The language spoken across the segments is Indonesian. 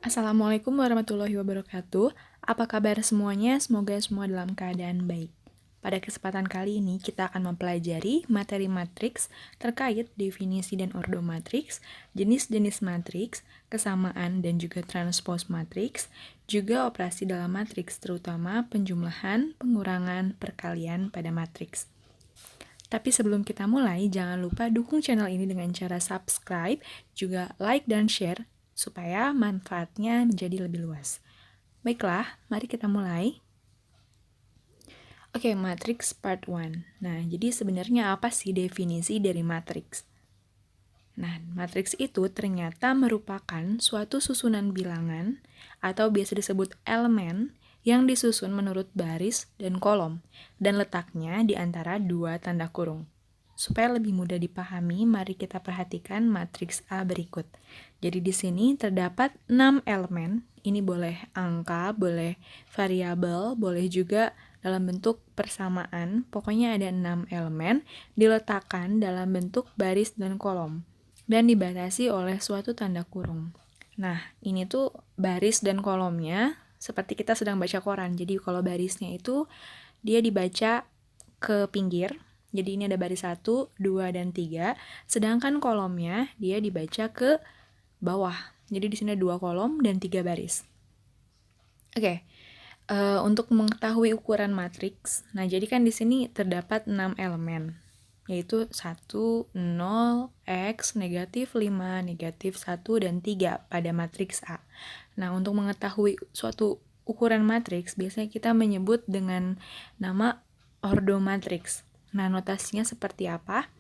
Assalamualaikum warahmatullahi wabarakatuh. Apa kabar semuanya? Semoga semua dalam keadaan baik. Pada kesempatan kali ini kita akan mempelajari materi matriks terkait definisi dan ordo matriks, jenis-jenis matriks, kesamaan dan juga transpose matriks, juga operasi dalam matriks terutama penjumlahan, pengurangan, perkalian pada matriks. Tapi sebelum kita mulai, jangan lupa dukung channel ini dengan cara subscribe, juga like dan share, supaya manfaatnya menjadi lebih luas. Baiklah, mari kita mulai. Oke, matriks part 1. Nah, jadi sebenarnya apa sih definisi dari matriks? Nah, matriks itu ternyata merupakan suatu susunan bilangan atau biasa disebut elemen yang disusun menurut baris dan kolom dan letaknya di antara dua tanda kurung. Supaya lebih mudah dipahami, mari kita perhatikan matriks A berikut. Jadi di sini terdapat 6 elemen. Ini boleh angka, boleh variabel, boleh juga dalam bentuk persamaan. Pokoknya ada 6 elemen diletakkan dalam bentuk baris dan kolom dan dibatasi oleh suatu tanda kurung. Nah, ini tuh baris dan kolomnya seperti kita sedang baca koran. Jadi kalau barisnya itu dia dibaca ke pinggir. Jadi ini ada baris 1, 2, dan 3. Sedangkan kolomnya dia dibaca ke bawah. Jadi di sini ada 2 kolom dan 3 baris. Oke. Untuk mengetahui ukuran matriks, nah jadi kan di sini terdapat 6 elemen, yaitu 1, 0, X, negatif 5, negatif 1, dan 3 pada matriks A. Nah, untuk mengetahui suatu ukuran matriks, biasanya kita menyebut dengan nama ordo matriks. Nah, notasinya seperti apa?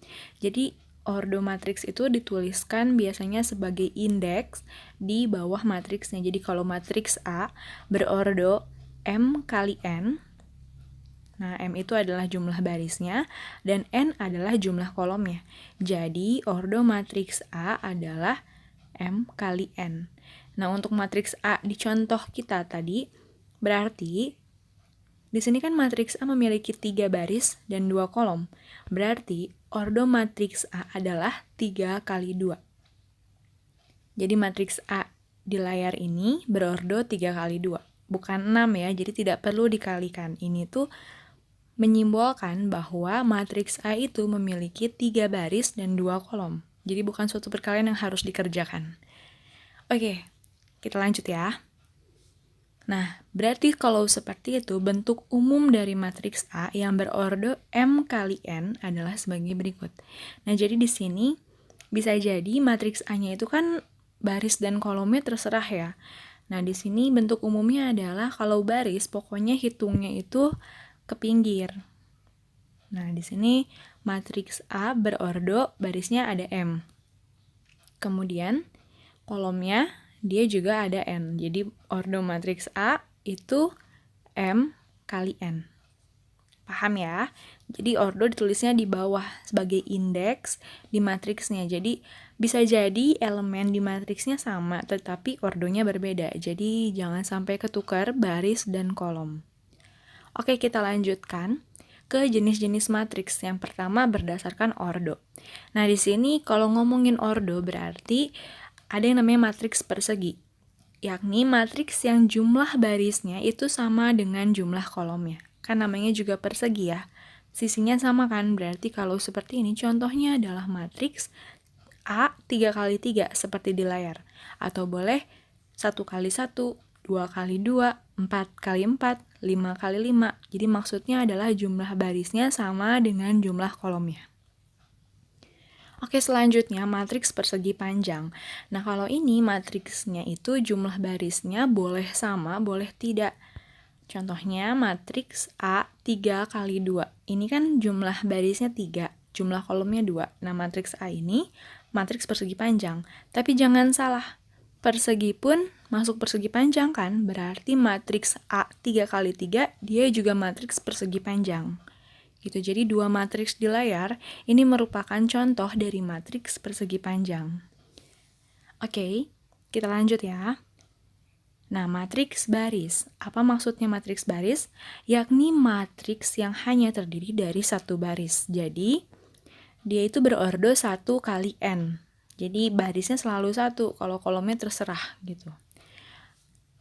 Jadi, ordo matriks itu dituliskan biasanya sebagai indeks di bawah matriksnya. Jadi, kalau matriks A berordo M kali N, nah M itu adalah jumlah barisnya, dan N adalah jumlah kolomnya. Jadi, ordo matriks A adalah M kali N. Nah, untuk matriks A di contoh kita tadi, berarti di sini kan matriks A memiliki 3 baris dan 2 kolom. Berarti ordo matriks A adalah 3 kali 2. Jadi matriks A di layar ini berordo 3 kali 2. Bukan 6 ya, jadi tidak perlu dikalikan. Ini tuh menyimbolkan bahwa matriks A itu memiliki 3 baris dan 2 kolom. Jadi bukan suatu perkalian yang harus dikerjakan. Oke, kita lanjut ya. Nah, berarti kalau seperti itu, bentuk umum dari matriks A yang berordo M kali N adalah sebagai berikut. Nah, jadi di sini bisa jadi matriks A-nya itu kan baris dan kolomnya terserah ya. Nah, di sini bentuk umumnya adalah kalau baris, pokoknya hitungnya itu ke pinggir. Nah, di sini matriks A berordo, barisnya ada M. Kemudian, kolomnya dia juga ada N. Jadi, ordo matriks A itu M kali N. Paham ya? Jadi, ordo ditulisnya di bawah sebagai indeks di matriksnya. Jadi, bisa jadi elemen di matriksnya sama, tetapi ordonya berbeda. Jadi, jangan sampai ketukar baris dan kolom. Oke, kita lanjutkan ke jenis-jenis matriks. Yang pertama berdasarkan ordo. Nah, di sini kalau ngomongin ordo berarti ada yang namanya matriks persegi, yakni matriks yang jumlah barisnya itu sama dengan jumlah kolomnya. Kan namanya juga persegi ya. Sisinya sama kan, berarti kalau seperti ini contohnya adalah matriks A 3 kali 3 seperti di layar. Atau boleh 1 kali 1, 2 kali 2, 4 kali 4, 5 kali 5. Jadi maksudnya adalah jumlah barisnya sama dengan jumlah kolomnya. Oke, selanjutnya matriks persegi panjang. Nah, kalau ini matriksnya itu jumlah barisnya boleh sama, boleh tidak. Contohnya matriks A 3 kali 2. Ini kan jumlah barisnya 3, jumlah kolomnya 2. Nah, matriks A ini matriks persegi panjang. Tapi jangan salah, persegi pun masuk persegi panjang kan? Berarti matriks A 3 kali 3 dia juga matriks persegi panjang. Gitu. Jadi dua matriks di layar ini merupakan contoh dari matriks persegi panjang. Oke, kita lanjut ya. Nah, matriks baris. Apa maksudnya matriks baris? Yakni matriks yang hanya terdiri dari satu baris. Jadi, dia itu berordo 1 kali N. Jadi, barisnya selalu 1, kalau kolomnya terserah gitu.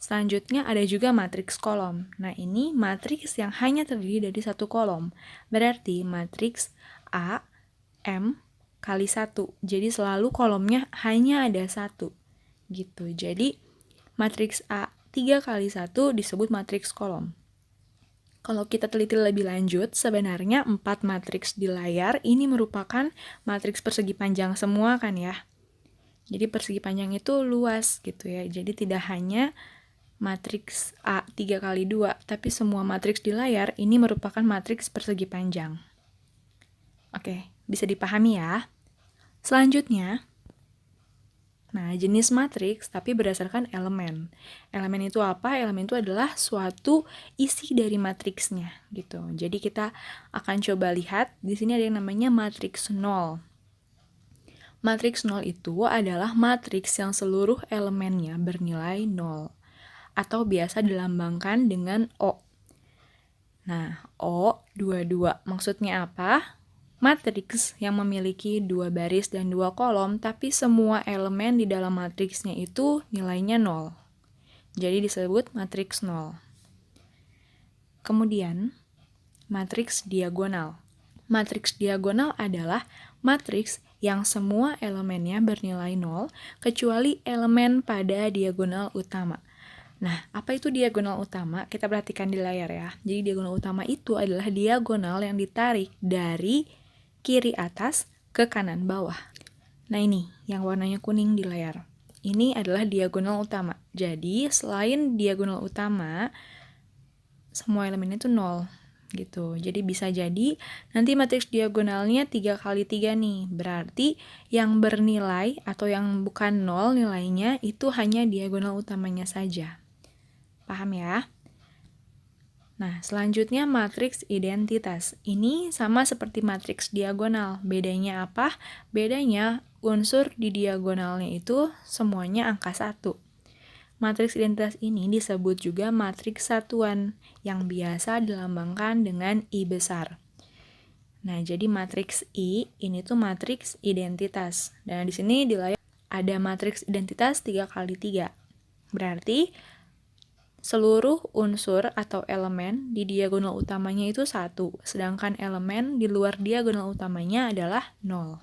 Selanjutnya ada juga matriks kolom. Nah, ini matriks yang hanya terdiri dari satu kolom. Berarti matriks A, M, kali 1. Jadi selalu kolomnya hanya ada 1. Gitu. Jadi matriks A 3 kali 1 disebut matriks kolom. Kalau kita teliti lebih lanjut, sebenarnya 4 matriks di layar ini merupakan matriks persegi panjang semua kan ya. Jadi persegi panjang itu luas gitu ya. Jadi tidak hanya matriks A 3 kali 2, tapi semua matriks di layar ini merupakan matriks persegi panjang. Oke, bisa dipahami ya. Selanjutnya, nah jenis matriks tapi berdasarkan elemen. Elemen itu apa? Elemen itu adalah suatu isi dari matriksnya gitu. Jadi kita akan coba lihat di sini ada yang namanya matriks 0. Matriks 0 itu adalah matriks yang seluruh elemennya bernilai 0. Atau biasa dilambangkan dengan O. Nah, O, 22. Maksudnya apa? Matriks yang memiliki 2 baris dan 2 kolom, tapi semua elemen di dalam matriksnya itu nilainya 0. Jadi disebut matriks 0. Kemudian, matriks diagonal. Matriks diagonal adalah matriks yang semua elemennya bernilai 0, kecuali elemen pada diagonal utama. Nah, apa itu diagonal utama? Kita perhatikan di layar ya. Jadi diagonal utama itu adalah diagonal yang ditarik dari kiri atas ke kanan bawah. Nah ini, yang warnanya kuning di layar. Ini adalah diagonal utama. Jadi, selain diagonal utama, semua elemennya itu 0. Gitu. Jadi bisa jadi nanti matriks diagonalnya 3 kali 3 nih. Berarti yang bernilai atau yang bukan 0 nilainya itu hanya diagonal utamanya saja. Paham ya? Nah, selanjutnya matriks identitas. Ini sama seperti matriks diagonal. Bedanya apa? Bedanya unsur di diagonalnya itu semuanya angka 1. Matriks identitas ini disebut juga matriks satuan yang biasa dilambangkan dengan I besar. Nah, jadi matriks I ini tuh matriks identitas. Dan di sini di layar ada matriks identitas 3 kali 3. Berarti seluruh unsur atau elemen di diagonal utamanya itu 1, sedangkan elemen di luar diagonal utamanya adalah 0.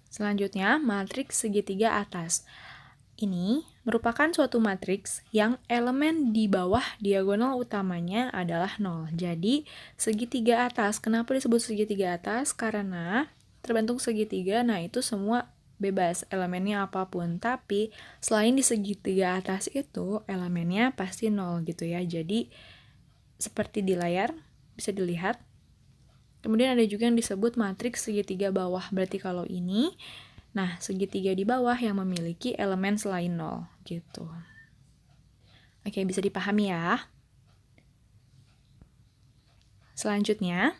Selanjutnya, matriks segitiga atas. Ini merupakan suatu matriks yang elemen di bawah diagonal utamanya adalah 0. Jadi, segitiga atas, kenapa disebut segitiga atas? Karena terbentuk segitiga, nah itu semua bebas elemennya apapun, tapi selain di segitiga atas itu elemennya pasti 0 gitu ya. Jadi seperti di layar bisa dilihat. Kemudian ada juga yang disebut matriks segitiga bawah. Berarti kalau ini, nah segitiga di bawah yang memiliki elemen selain 0 gitu. Oke, bisa dipahami ya. Selanjutnya,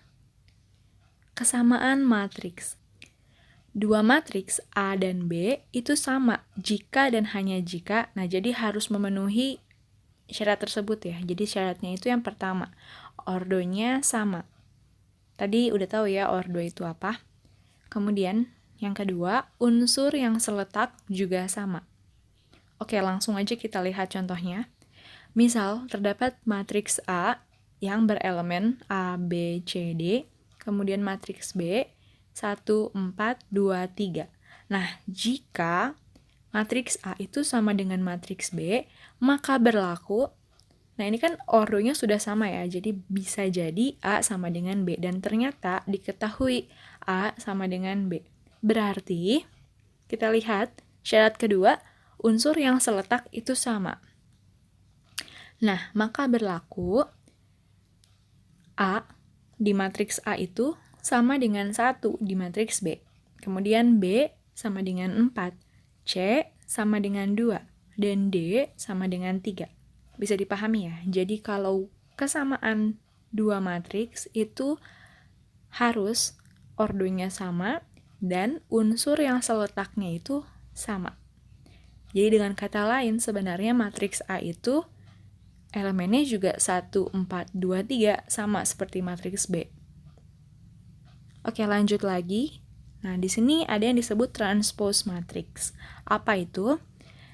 kesamaan matriks. Dua matriks A dan B itu sama jika dan hanya jika. Nah, jadi harus memenuhi syarat tersebut ya. Jadi syaratnya itu yang pertama, ordonya sama. Tadi udah tahu ya ordo itu apa. Kemudian yang kedua, unsur yang seletak juga sama. Oke, langsung aja kita lihat contohnya. Misal, terdapat matriks A yang berelemen A, B, C, D. Kemudian matriks B 1, 4, 2, 3. Nah, jika matriks A itu sama dengan matriks B, maka berlaku, nah ini kan ordonya sudah sama ya, jadi bisa jadi A sama dengan B, dan ternyata diketahui A sama dengan B. Berarti, kita lihat syarat kedua, unsur yang seletak itu sama. Nah, maka berlaku A di matriks A itu sama dengan 1 di matriks B. Kemudian B sama dengan 4, C sama dengan 2, dan D sama dengan 3. Bisa dipahami ya? Jadi kalau kesamaan dua matriks itu harus ordonya sama dan unsur yang seletaknya itu sama. Jadi dengan kata lain sebenarnya matriks A itu elemennya juga 1, 4, 2, 3 sama seperti matriks B. Oke, lanjut lagi. Nah, di sini ada yang disebut transpose matrix. Apa itu?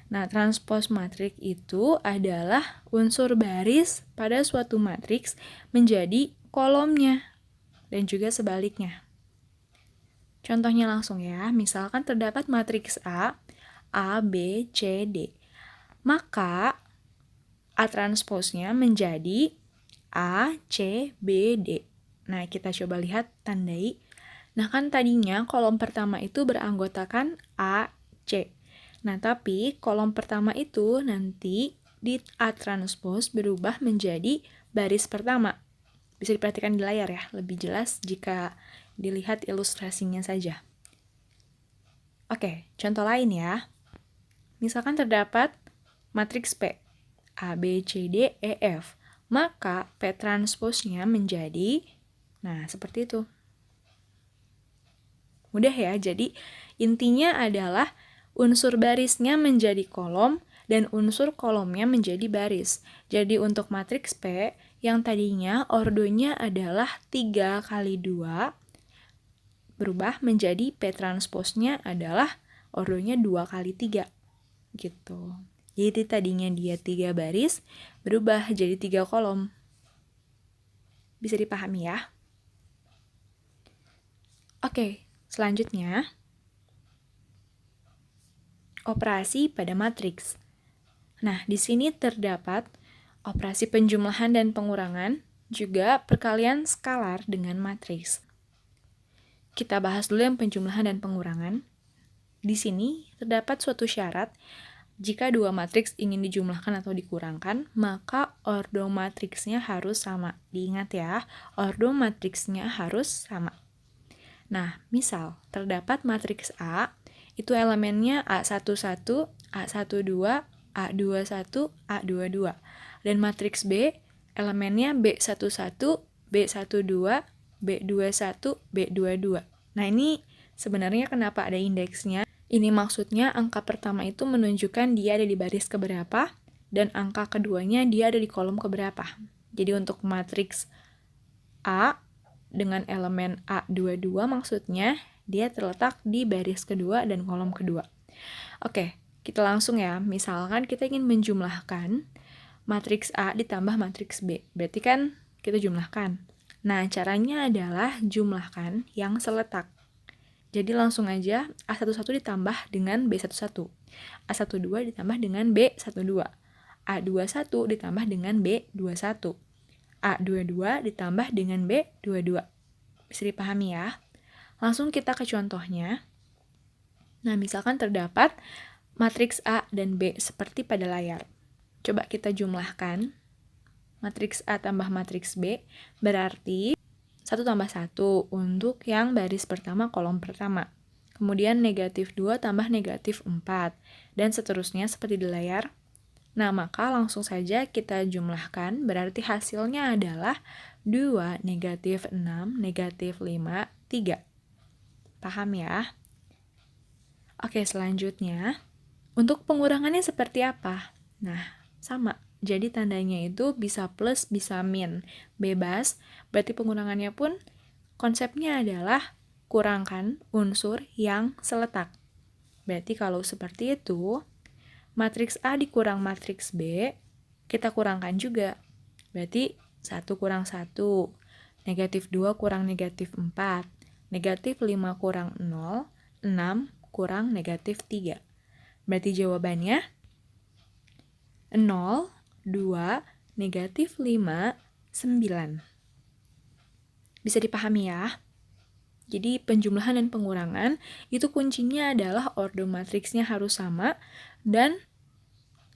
Nah, transpose matriks itu adalah unsur baris pada suatu matriks menjadi kolomnya, dan juga sebaliknya. Contohnya langsung ya, misalkan terdapat matriks A, B, C, D. Maka A transpose-nya menjadi A, C, B, D. Nah, kita coba lihat, tandai. Nah, kan tadinya kolom pertama itu beranggotakan A, C. Nah, tapi kolom pertama itu nanti di A transpose berubah menjadi baris pertama. Bisa diperhatikan di layar ya, lebih jelas jika dilihat ilustrasinya saja. Oke, contoh lain ya. Misalkan terdapat matriks P, A, B, C, D, E, F. Maka P transpose-nya menjadi, nah seperti itu. Mudah ya, jadi intinya adalah unsur barisnya menjadi kolom dan unsur kolomnya menjadi baris. Jadi untuk matriks P yang tadinya ordonya adalah 3 kali 2 berubah menjadi P transpose-nya adalah ordonya 2 kali 3 gitu. Jadi tadinya dia 3 baris berubah jadi 3 kolom. Bisa dipahami ya? Oke, selanjutnya operasi pada matriks. Nah, di sini terdapat operasi penjumlahan dan pengurangan, juga perkalian skalar dengan matriks. Kita bahas dulu yang penjumlahan dan pengurangan. Di sini terdapat suatu syarat, jika dua matriks ingin dijumlahkan atau dikurangkan, maka ordo matriksnya harus sama. Diingat ya, ordo matriksnya harus sama. Nah, misal terdapat matriks A, itu elemennya A11, A12, A21, A22. Dan matriks B, elemennya B11, B12, B21, B22. Nah, ini sebenarnya kenapa ada indeksnya? Ini maksudnya angka pertama itu menunjukkan dia ada di baris keberapa, dan angka keduanya dia ada di kolom keberapa. Jadi untuk matriks A dengan elemen A22 maksudnya dia terletak di baris kedua dan kolom kedua. Oke, kita langsung ya. Misalkan kita ingin menjumlahkan matriks A ditambah matriks B. Berarti kan kita jumlahkan. Nah, caranya adalah jumlahkan yang seletak. Jadi langsung aja A11 ditambah dengan B11. A12 ditambah dengan B12. A21 ditambah dengan B21. A22 ditambah dengan B22. Bisa dipahami ya? Langsung kita ke contohnya. Nah, misalkan terdapat matriks A dan B seperti pada layar. Coba kita jumlahkan. Matriks A tambah matriks B berarti 1 tambah 1 untuk yang baris pertama kolom pertama. Kemudian negatif 2 tambah negatif 4. Dan seterusnya seperti di layar. Nah, maka langsung saja kita jumlahkan, berarti hasilnya adalah 2, negatif 6, negatif 5, 3. Paham ya? Oke, selanjutnya, untuk pengurangannya seperti apa? Nah, sama. Jadi tandanya itu bisa plus, bisa min. Bebas, berarti pengurangannya pun konsepnya adalah kurangkan unsur yang seletak. Berarti kalau seperti itu, matriks A dikurang matriks B, kita kurangkan juga. Berarti 1 kurang 1, negatif 2 kurang negatif 4, negatif 5 kurang 0, 6 kurang negatif 3. Berarti jawabannya 0, 2, negatif 5, 9. Bisa dipahami ya? Jadi penjumlahan dan pengurangan itu kuncinya adalah ordo matriksnya harus sama dan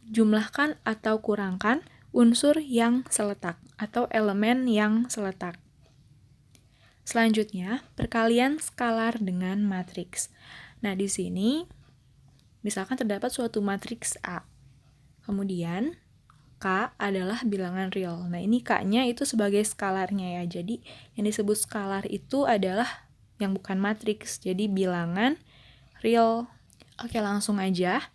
jumlahkan atau kurangkan unsur yang seletak atau elemen yang seletak. Selanjutnya, perkalian skalar dengan matriks. Nah, di sini misalkan terdapat suatu matriks A. Kemudian K adalah bilangan real. Nah, ini K-nya itu sebagai skalarnya ya. Jadi, yang disebut skalar itu adalah yang bukan matriks, jadi bilangan real. Oke, langsung aja.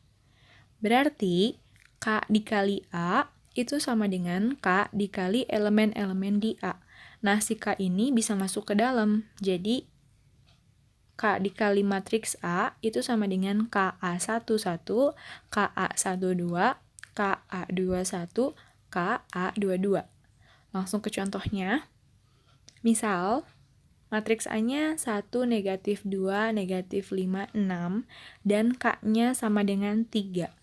Berarti K dikali A itu sama dengan K dikali elemen-elemen di A. Nah, si K ini bisa masuk ke dalam. Jadi, K dikali matriks A itu sama dengan KA11, KA12, KA21, KA22. Langsung ke contohnya. Misal, matriks A-nya 1, negatif 2, negatif 5, 6, dan K-nya sama dengan 3.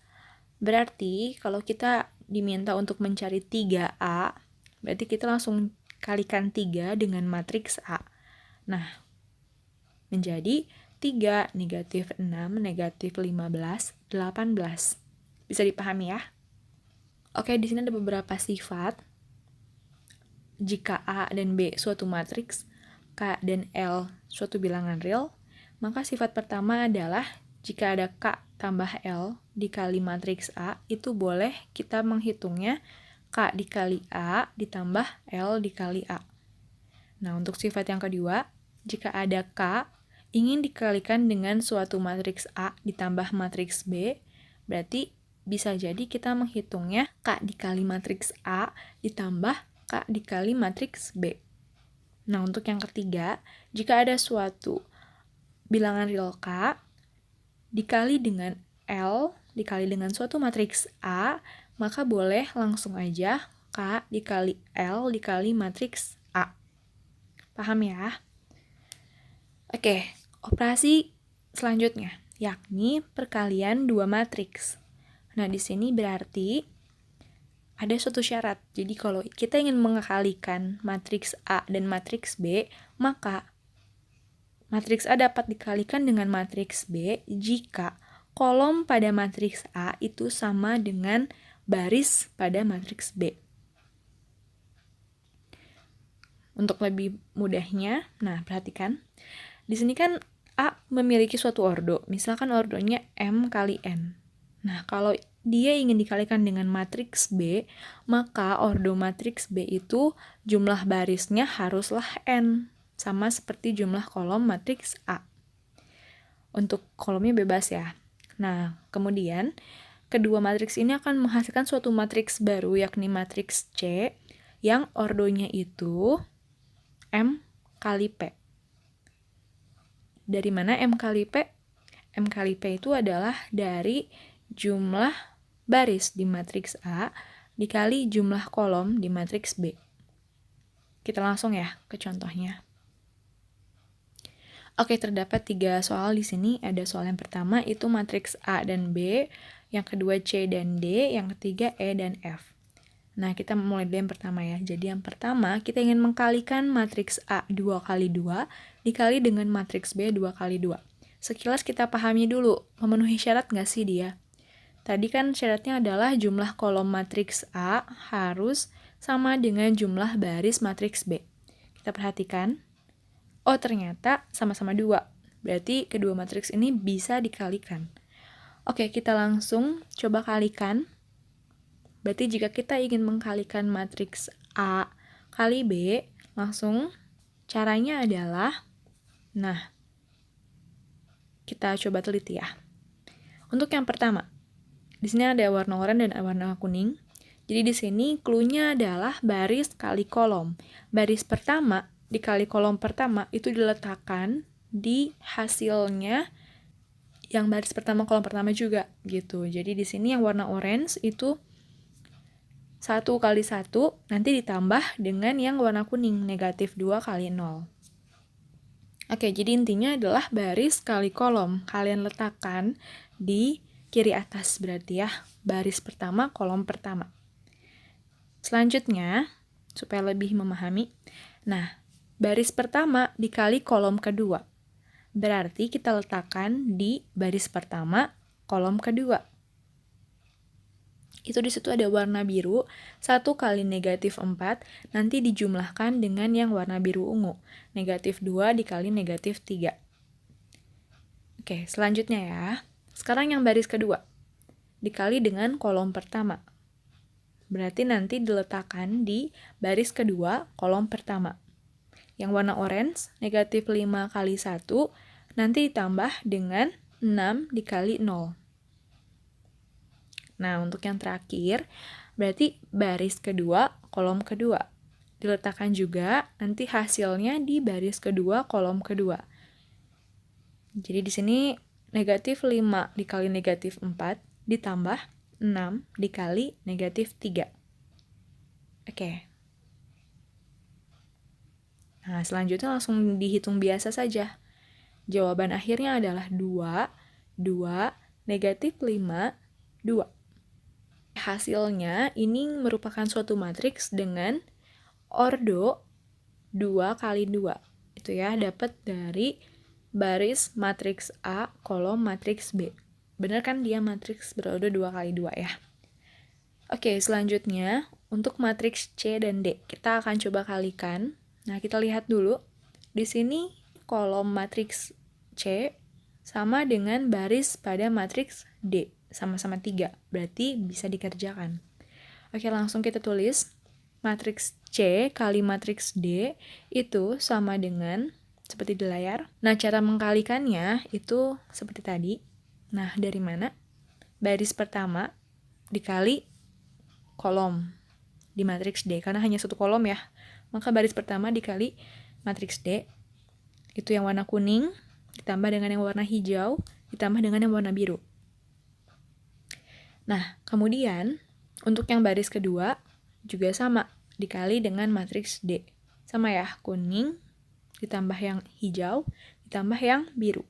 Berarti, kalau kita diminta untuk mencari 3A, berarti kita langsung kalikan 3 dengan matriks A. Nah, menjadi 3, negatif 6, negatif 15, 18. Bisa dipahami ya? Oke, di sini ada beberapa sifat. Jika A dan B suatu matriks, K dan L suatu bilangan real, maka sifat pertama adalah jika ada K tambah L dikali matriks A, itu boleh kita menghitungnya K dikali A ditambah L dikali A. Nah, untuk sifat yang kedua, jika ada K ingin dikalikan dengan suatu matriks A ditambah matriks B, berarti bisa jadi kita menghitungnya K dikali matriks A ditambah K dikali matriks B. Nah, untuk yang ketiga, jika ada suatu bilangan real K dikali dengan L dikali dengan suatu matriks A, maka boleh langsung aja K dikali L dikali matriks A. Paham ya? Oke, operasi selanjutnya, yakni perkalian dua matriks. Nah, di sini berarti ada suatu syarat. Jadi kalau kita ingin mengkalikan matriks A dan matriks B, maka matriks A dapat dikalikan dengan matriks B jika kolom pada matriks A itu sama dengan baris pada matriks B. Untuk lebih mudahnya, nah perhatikan. Di sini kan A memiliki suatu ordo, misalkan ordonya M kali N. Nah, kalau dia ingin dikalikan dengan matriks B, maka ordo matriks B itu jumlah barisnya haruslah N, sama seperti jumlah kolom matriks A. Untuk kolomnya bebas ya. Nah, kemudian kedua matriks ini akan menghasilkan suatu matriks baru, yakni matriks C, yang ordonya itu M kali P. Dari mana M kali P? M kali P itu adalah dari jumlah baris di matriks A dikali jumlah kolom di matriks B. Kita langsung ya ke contohnya. Oke, terdapat 3 soal di sini. Ada soal yang pertama itu matriks A dan B, yang kedua C dan D, yang ketiga E dan F. Nah, kita mulai dari yang pertama ya. Jadi yang pertama, kita ingin mengkalikan matriks A 2 kali 2 dikali dengan matriks B 2 kali 2. Sekilas kita pahami dulu, memenuhi syarat nggak sih dia? Tadi kan syaratnya adalah jumlah kolom matriks A harus sama dengan jumlah baris matriks B. Kita perhatikan. Oh, ternyata sama-sama 2. Berarti kedua matriks ini bisa dikalikan. Oke, kita langsung coba kalikan. Berarti jika kita ingin mengkalikan matriks A kali B, langsung caranya adalah, nah, kita coba teliti ya. Untuk yang pertama, di sini ada warna oranye dan warna kuning. Jadi di sini clue-nya adalah baris kali kolom. Baris pertama dikali kolom pertama itu diletakkan di hasilnya yang baris pertama kolom pertama juga gitu. Jadi di sini yang warna orange itu 1 kali 1 nanti ditambah dengan yang warna kuning, negatif 2 kali 0. Oke, jadi intinya adalah baris kali kolom. Kalian letakkan di kiri atas berarti ya, baris pertama, kolom pertama. Selanjutnya, supaya lebih memahami, nah, baris pertama dikali kolom kedua. Berarti kita letakkan di baris pertama, kolom kedua. Itu di situ ada warna biru, 1 kali negatif 4, nanti dijumlahkan dengan yang warna biru ungu, negatif 2 dikali negatif 3. Oke, selanjutnya ya. Sekarang yang baris kedua, dikali dengan kolom pertama. Berarti nanti diletakkan di baris kedua, kolom pertama. Yang warna orange, negatif 5 kali 1, nanti ditambah dengan 6 dikali 0. Nah, untuk yang terakhir, berarti baris kedua, kolom kedua. Diletakkan juga nanti hasilnya di baris kedua, kolom kedua. Jadi di sini negatif 5 dikali negatif 4 ditambah 6 dikali negatif 3. Oke. Nah, selanjutnya langsung dihitung biasa saja. Jawaban akhirnya adalah 2, 2, negatif 5, 2. Hasilnya ini merupakan suatu matriks dengan ordo 2 kali 2. Itu ya, dapat dari baris matriks A, kolom matriks B. Benar kan dia matriks berordo 2 kali 2 ya. Oke, selanjutnya untuk matriks C dan D. Kita akan coba kalikan. Nah, kita lihat dulu. Di sini kolom matriks C sama dengan baris pada matriks D. Sama-sama 3. Berarti bisa dikerjakan. Oke, langsung kita tulis. Matriks C kali matriks D itu sama dengan seperti di layar. Nah, cara mengkalikannya itu seperti tadi. Nah, dari mana? Baris pertama dikali kolom di matriks D. Karena hanya satu kolom ya. Maka baris pertama dikali matriks D. Itu yang warna kuning, ditambah dengan yang warna hijau, ditambah dengan yang warna biru. Nah, kemudian untuk yang baris kedua juga sama, dikali dengan matriks D. Sama ya, kuning, ditambah yang hijau, ditambah yang biru.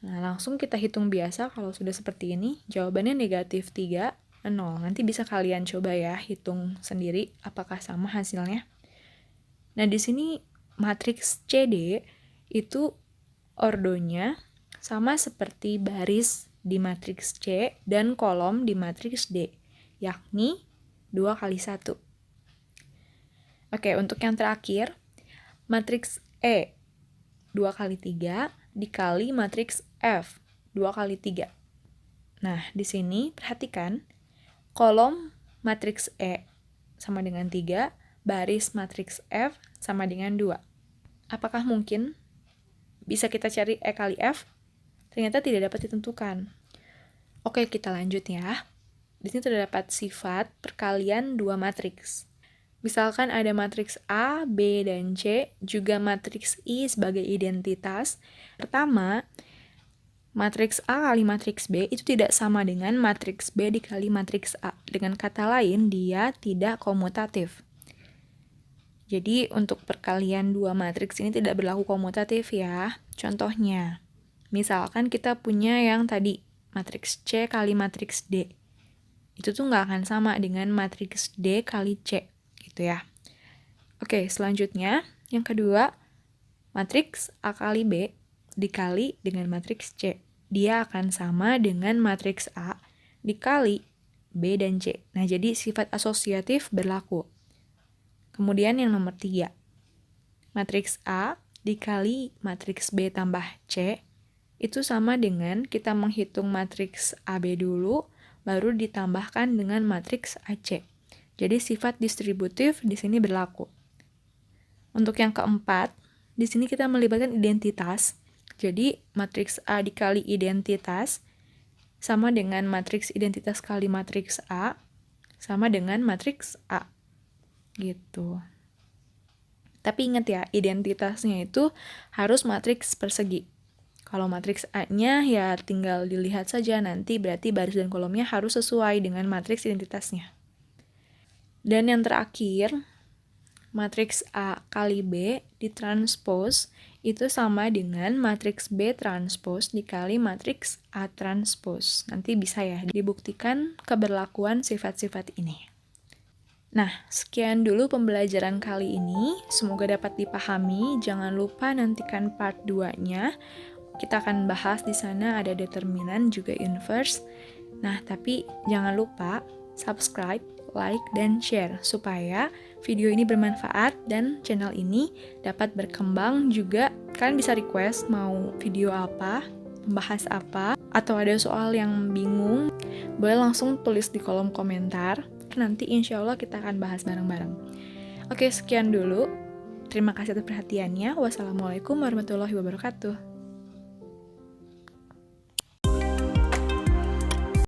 Nah, langsung kita hitung biasa kalau sudah seperti ini. Jawabannya negatif 3, 0. Nanti bisa kalian coba ya, hitung sendiri apakah sama hasilnya. Nah, di sini matriks CD itu ordonya sama seperti baris di matriks C dan kolom di matriks D, yakni 2 kali 1. Oke, untuk yang terakhir, matriks E 2 kali 3 dikali matriks F 2 kali 3. Nah, di sini perhatikan, kolom matriks E sama dengan 3, baris matriks F sama dengan 2. Apakah mungkin bisa kita cari E kali F? Ternyata tidak dapat ditentukan. Oke, kita lanjut ya. Di sini terdapat sifat perkalian dua matriks. Misalkan ada matriks A, B, dan C, juga matriks I sebagai identitas. Pertama, matriks A kali matriks B itu tidak sama dengan matriks B dikali matriks A. Dengan kata lain, dia tidak komutatif. Jadi, untuk perkalian dua matriks ini tidak berlaku komutatif ya. Contohnya, misalkan kita punya yang tadi, matriks C kali matriks D. Itu tuh nggak akan sama dengan matriks D kali C. Gitu ya. Oke, selanjutnya, yang kedua, matriks A kali B dikali dengan matriks C. Dia akan sama dengan matriks A dikali B dan C. Nah, jadi sifat asosiatif berlaku. Kemudian yang nomor 3, matriks A dikali matriks B tambah C, itu sama dengan kita menghitung matriks AB dulu, baru ditambahkan dengan matriks AC. Jadi sifat distributif di sini berlaku. Untuk yang keempat, di sini kita melibatkan identitas. Jadi matriks A dikali identitas sama dengan matriks identitas kali matriks A sama dengan matriks A. Gitu. Tapi ingat ya, identitasnya itu harus matriks persegi. Kalau matriks A-nya ya tinggal dilihat saja nanti, berarti baris dan kolomnya harus sesuai dengan matriks identitasnya. Dan yang terakhir, matriks A kali B ditranspos itu sama dengan matriks B transpos dikali matriks A transpos. Nanti bisa ya dibuktikan keberlakuan sifat-sifat ini. Nah, sekian dulu pembelajaran kali ini. Semoga dapat dipahami. Jangan lupa nantikan part 2-nya. Kita akan bahas di sana ada determinan juga inverse. Nah, tapi jangan lupa subscribe, like, dan share supaya video ini bermanfaat dan channel ini dapat berkembang juga. Kalian bisa request mau video apa, membahas apa, atau ada soal yang bingung, boleh langsung tulis di kolom komentar. Nanti insya Allah kita akan bahas bareng-bareng. Oke, sekian dulu. Terima kasih atas perhatiannya. Wassalamualaikum warahmatullahi wabarakatuh.